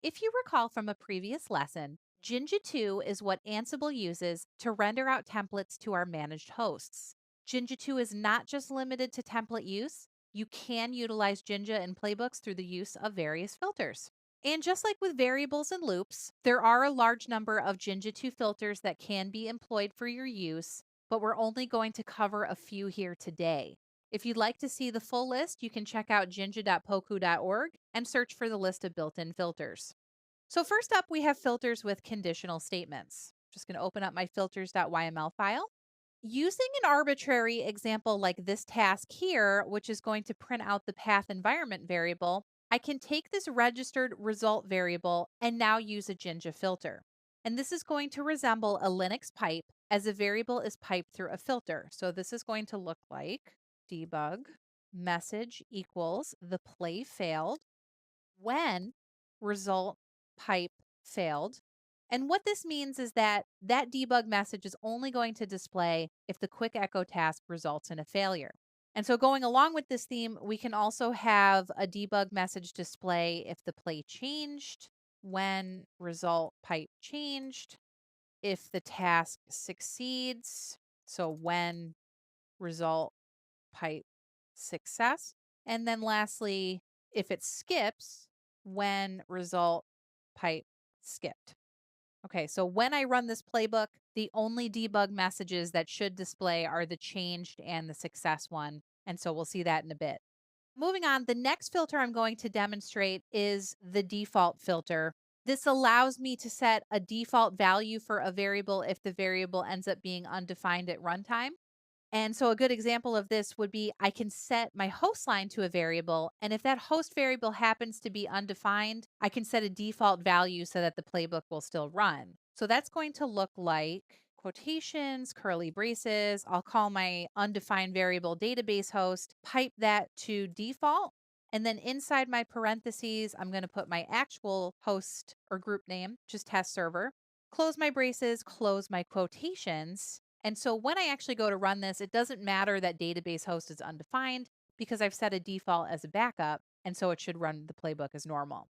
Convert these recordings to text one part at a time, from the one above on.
If you recall from a previous lesson, Jinja 2 is what Ansible uses to render out templates to our managed hosts. Jinja 2 is not just limited to template use, you can utilize Jinja in playbooks through the use of various filters. And just like with variables and loops, there are a large number of Jinja 2 filters that can be employed for your use, but we're only going to cover a few here today. If you'd like to see the full list, you can check out jinja.poku.org and search for the list of built in filters. So, first up, we have filters with conditional statements. Just going to open up my filters.yml file. Using an arbitrary example like this task here, which is going to print out the path environment variable, I can take this registered result variable and now use a Jinja filter. And this is going to resemble a Linux pipe as a variable is piped through a filter. So this is going to look like debug message equals the play failed when result pipe failed. And what this means is that that debug message is only going to display if the quick echo task results in a failure. And so going along with this theme, we can also have a debug message display if the play changed, when result pipe changed, if the task succeeds, so when result pipe success. And then lastly, if it skips, when result pipe skipped. Okay, so when I run this playbook, the only debug messages that should display are the changed and the success one. And so we'll see that in a bit. Moving on, the next filter I'm going to demonstrate is the default filter. This allows me to set a default value for a variable if the variable ends up being undefined at runtime. And so a good example of this would be I can set my host line to a variable. And if that host variable happens to be undefined, I can set a default value so that the playbook will still run. So that's going to look like quotations, curly braces. I'll call my undefined variable database host, pipe that to default. And then inside my parentheses, I'm going to put my actual host or group name, just test server, close my braces, close my quotations. And so when I actually go to run this, it doesn't matter that database host is undefined because I've set a default as a backup. And so it should run the playbook as normal.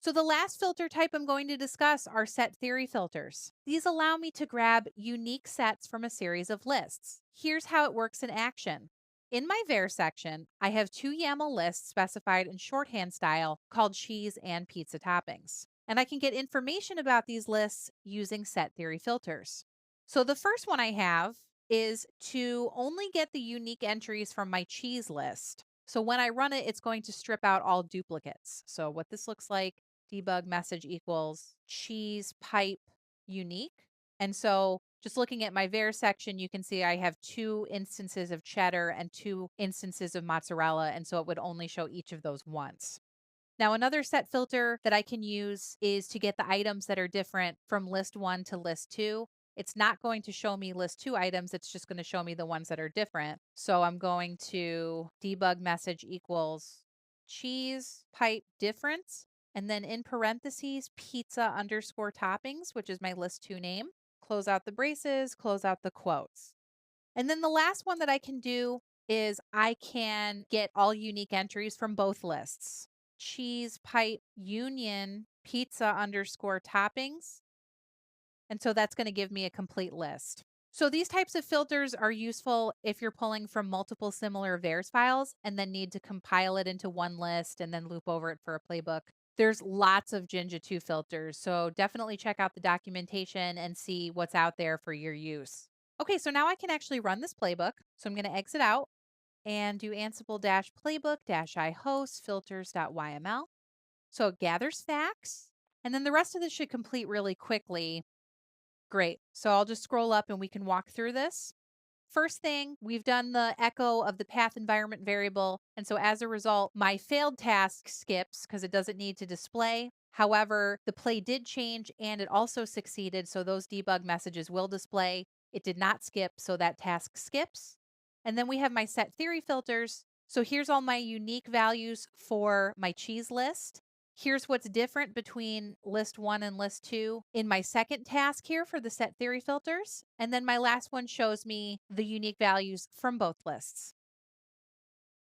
So the last filter type I'm going to discuss are set theory filters. These allow me to grab unique sets from a series of lists. Here's how it works in action. In my var section, I have two YAML lists specified in shorthand style called cheese and pizza toppings. And I can get information about these lists using set theory filters. So the first one I have is to only get the unique entries from my cheese list. So when I run it, it's going to strip out all duplicates. So what this looks like, debug message equals cheese pipe unique. And so just looking at my var section, you can see I have two instances of cheddar and two instances of mozzarella. And so it would only show each of those once. Now, another set filter that I can use is to get the items that are different from list one to list two. It's not going to show me list two items. It's just going to show me the ones that are different. So I'm going to debug message equals cheese pipe difference. And then in parentheses, pizza underscore toppings, which is my list two name. Close out the braces, close out the quotes. And then the last one that I can do is I can get all unique entries from both lists. Cheese pipe union pizza underscore toppings. And so that's going to give me a complete list. So these types of filters are useful if you're pulling from multiple similar VARs files and then need to compile it into one list and then loop over it for a playbook. There's lots of Jinja 2 filters, so definitely check out the documentation and see what's out there for your use. Okay, so now I can actually run this playbook. So I'm going to exit out and do Ansible playbook I host filters.yml. So it gathers facts, and then the rest of this should complete really quickly. Great. So I'll just scroll up and we can walk through this. First thing, we've done the echo of the path environment variable. And so as a result, my failed task skips because it doesn't need to display. However, the play did change and it also succeeded. So those debug messages will display. It did not skip. So that task skips. And then we have my set theory filters. So here's all my unique values for my cheese list. Here's what's different between list one and list two in my second task here for the set theory filters. And then my last one shows me the unique values from both lists.